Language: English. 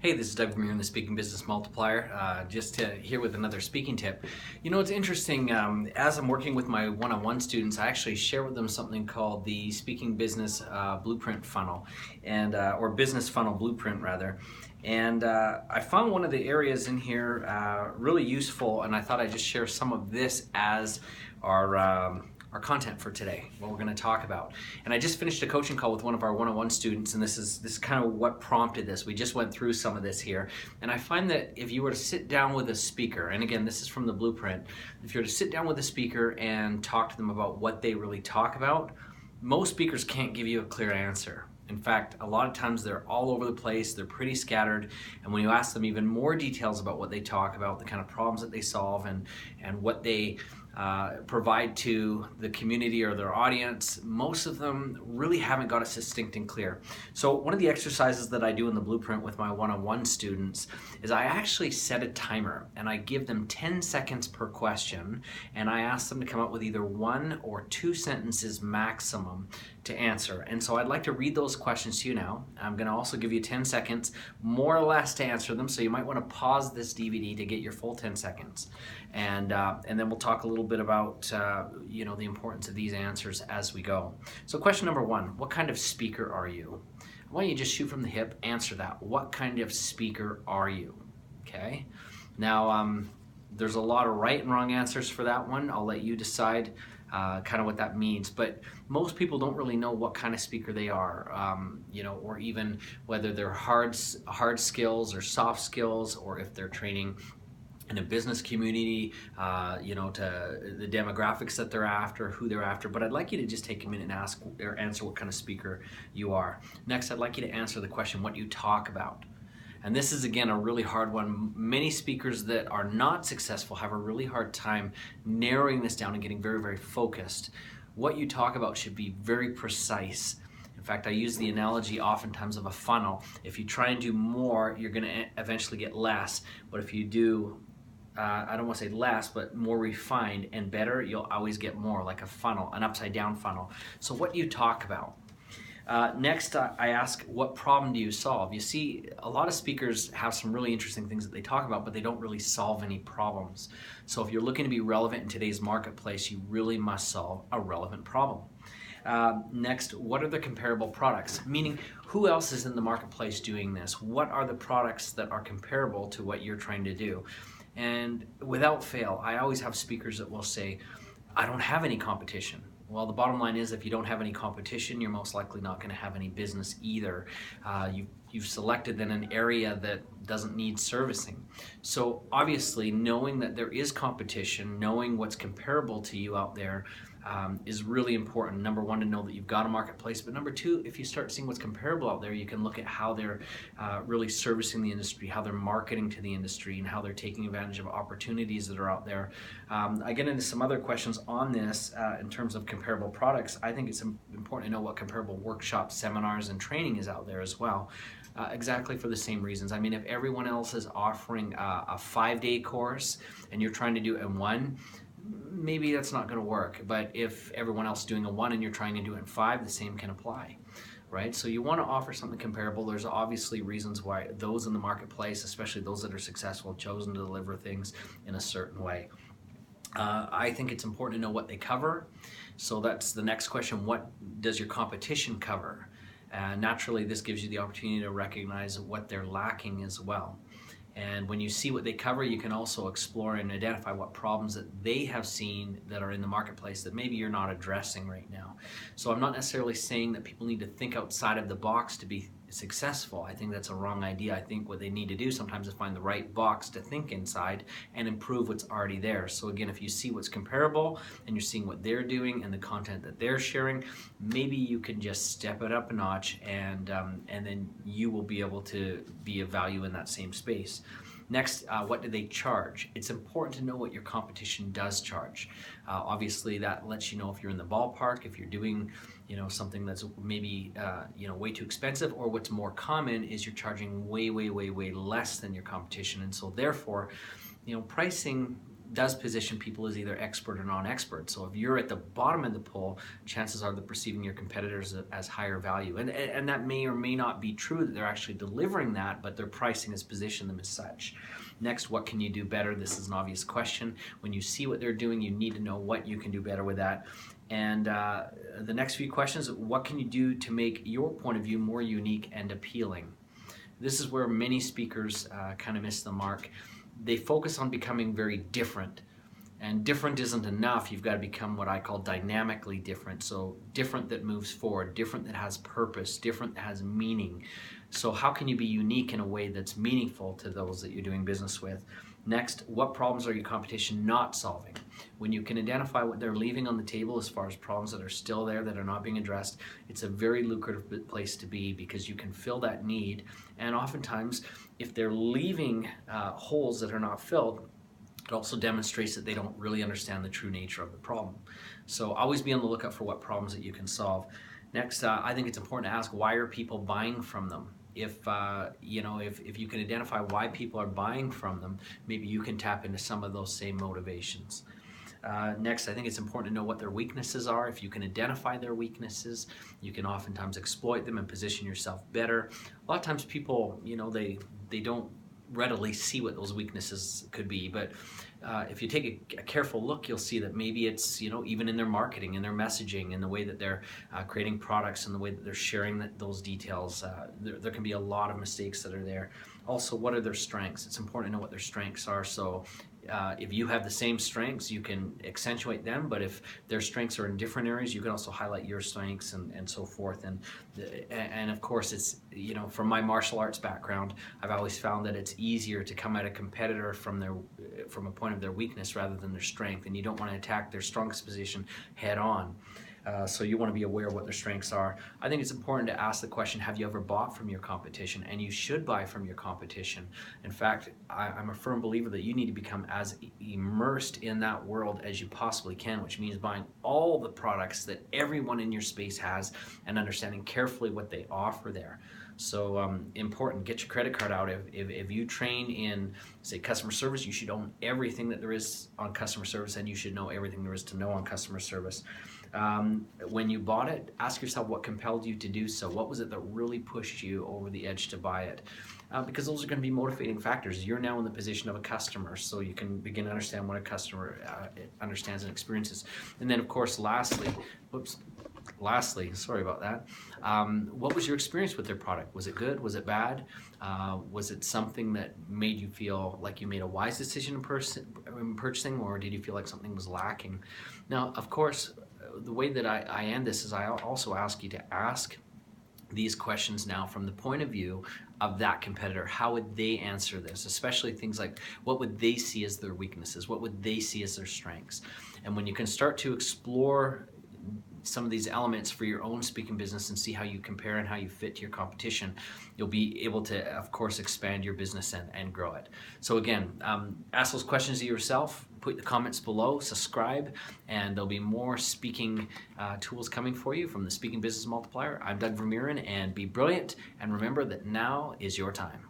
Hey, this is Doug Vermeeren, the Speaking Business Multiplier, here with another speaking tip. You know, it's interesting, as I'm working with my one-on-one students, I actually share with them something called the Speaking Business Blueprint Funnel, or Business Funnel Blueprint, rather. And I found one of the areas in here really useful, and I thought I'd just share some of this as our content for today, what we're going to talk about. And I just finished a coaching call with one of our one-on-one students, and this is kind of what prompted this. We just went through some of this here, and I find that if you were to sit down with a speaker, and again, this is from the blueprint, if you were to sit down with a speaker and talk to them about what they really talk about, most speakers can't give you a clear answer. In fact, a lot of times they're all over the place, they're pretty scattered, and when you ask them even more details about what they talk about, the kind of problems that they solve and what they provide to the community or their audience, most of them really haven't got it succinct and clear. So one of the exercises that I do in the blueprint with my one-on-one students is I actually set a timer and I give them 10 seconds per question, and I ask them to come up with either 1 or 2 sentences maximum to answer. And so I'd like to read those questions to you now. I'm going to also give you 10 seconds more or less to answer them, so you might want to pause this DVD to get your full 10 seconds. And then we'll talk a little bit about the importance of these answers as we go. So question number 1, what kind of speaker are you? Why don't you just shoot from the hip, answer that. What kind of speaker are you? Okay. Now, there's a lot of right and wrong answers for that one. I'll let you decide kind of what that means, but most people don't really know what kind of speaker they are, or even whether they're hard skills or soft skills, or if they're training in a business community, to the demographics that they're after, who they're after. But I'd like you to just take a minute and ask or answer what kind of speaker you are. Next, I'd like you to answer the question, what you talk about. And this is, again, a really hard one. Many speakers that are not successful have a really hard time narrowing this down and getting very, very focused. What you talk about should be very precise. In fact, I use the analogy oftentimes of a funnel. If you try and do more, you're going to eventually get less. But if you do, I don't want to say less, but more refined and better, you'll always get more, like a funnel, an upside down funnel. So what do you talk about? Next, I ask, what problem do you solve? You see, a lot of speakers have some really interesting things that they talk about, but they don't really solve any problems. So if you're looking to be relevant in today's marketplace, you really must solve a relevant problem. Next, what are the comparable products? Meaning, who else is in the marketplace doing this? What are the products that are comparable to what you're trying to do? And without fail, I always have speakers that will say, I don't have any competition. Well, the bottom line is, if you don't have any competition, you're most likely not going to have any business either. You've selected then an area that doesn't need servicing. So obviously, knowing that there is competition, knowing what's comparable to you out there, is really important. Number 1, to know that you've got a marketplace, but number 2, if you start seeing what's comparable out there, you can look at how they're really servicing the industry, how they're marketing to the industry, and how they're taking advantage of opportunities that are out there. I get into some other questions on this in terms of comparable products. I think it's important to know what comparable workshops, seminars, and training is out there as well. Exactly for the same reasons. I mean, if everyone else is offering a 5-day course and you're trying to do it in 1, maybe that's not going to work. But if everyone else is doing a 1 and you're trying to do it in 5, the same can apply, right? So you want to offer something comparable. There's obviously reasons why those in the marketplace, especially those that are successful, have chosen to deliver things in a certain way. I think it's important to know what they cover. So that's the next question. What does your competition cover? Naturally, this gives you the opportunity to recognize what they're lacking as well. And when you see what they cover, you can also explore and identify what problems that they have seen that are in the marketplace that maybe you're not addressing right now. So I'm not necessarily saying that people need to think outside of the box to be successful. I think that's a wrong idea. I think what they need to do sometimes is find the right box to think inside and improve what's already there. So again, if you see what's comparable and you're seeing what they're doing and the content that they're sharing, maybe you can just step it up a notch, and then you will be able to be of value in that same space. Next, what do they charge? It's important to know what your competition does charge. Obviously, that lets you know if you're in the ballpark, if you're doing, something that's maybe, way too expensive, or what's more common is you're charging way, way, way, way less than your competition. And so therefore, pricing does position people as either expert or non-expert. So if you're at the bottom of the poll, chances are they're perceiving your competitors as higher value. And that may or may not be true that they're actually delivering that, but their pricing has positioned them as such. Next, what can you do better? This is an obvious question. When you see what they're doing, you need to know what you can do better with that. And the next few questions, what can you do to make your point of view more unique and appealing? This is where many speakers kind of miss the mark. They focus on becoming very different, and different isn't enough. You've got to become what I call dynamically different. So different that moves forward, different that has purpose, different that has meaning. So how can you be unique in a way that's meaningful to those that you're doing business with? Next, what problems are your competition not solving? When you can identify what they're leaving on the table as far as problems that are still there that are not being addressed, it's a very lucrative place to be, because you can fill that need. And oftentimes, if they're leaving holes that are not filled, it also demonstrates that they don't really understand the true nature of the problem. So always be on the lookout for what problems that you can solve. Next, I think it's important to ask, why are people buying from them? If you can identify why people are buying from them, maybe you can tap into some of those same motivations. Next, I think it's important to know what their weaknesses are. If you can identify their weaknesses, you can oftentimes exploit them and position yourself better. A lot of times people, they don't readily see what those weaknesses could be, but if you take a careful look, you'll see that maybe it's even in their marketing, in their messaging, in the way that they're creating products, and the way that they're sharing those details. There can be a lot of mistakes that are there. Also, what are their strengths? It's important to know what their strengths are. So if you have the same strengths, you can accentuate them, but if their strengths are in different areas, you can also highlight your strengths and so forth. And of course, it's, from my martial arts background, I've always found that it's easier to come at a competitor from a point of their weakness rather than their strength, and you don't want to attack their strongest position head on. So you want to be aware of what their strengths are. I think it's important to ask the question, have you ever bought from your competition? And you should buy from your competition. In fact, I'm a firm believer that you need to become as immersed in that world as you possibly can, which means buying all the products that everyone in your space has and understanding carefully what they offer there. So important, get your credit card out. If you train in, say, customer service, you should own everything that there is on customer service, and you should know everything there is to know on customer service. When you bought it, ask yourself what compelled you to do so. What was it that really pushed you over the edge to buy it? Because those are going to be motivating factors. You're now in the position of a customer, so you can begin to understand what a customer understands and experiences. And then, of course, lastly, sorry about that. What was your experience with their product? Was it good? Was it bad? Was it something that made you feel like you made a wise decision in purchasing, or did you feel like something was lacking? Now, of course, the way that I end this is I also ask you to ask these questions now from the point of view of that competitor. How would they answer this? Especially things like, what would they see as their weaknesses? What would they see as their strengths? And when you can start to explore some of these elements for your own speaking business and see how you compare and how you fit to your competition, you'll be able to, of course, expand your business and grow it. So again, ask those questions to yourself, put the comments below, subscribe, and there'll be more speaking tools coming for you from the Speaking Business Multiplier. I'm Doug Vermeeren, and be brilliant, and remember that now is your time.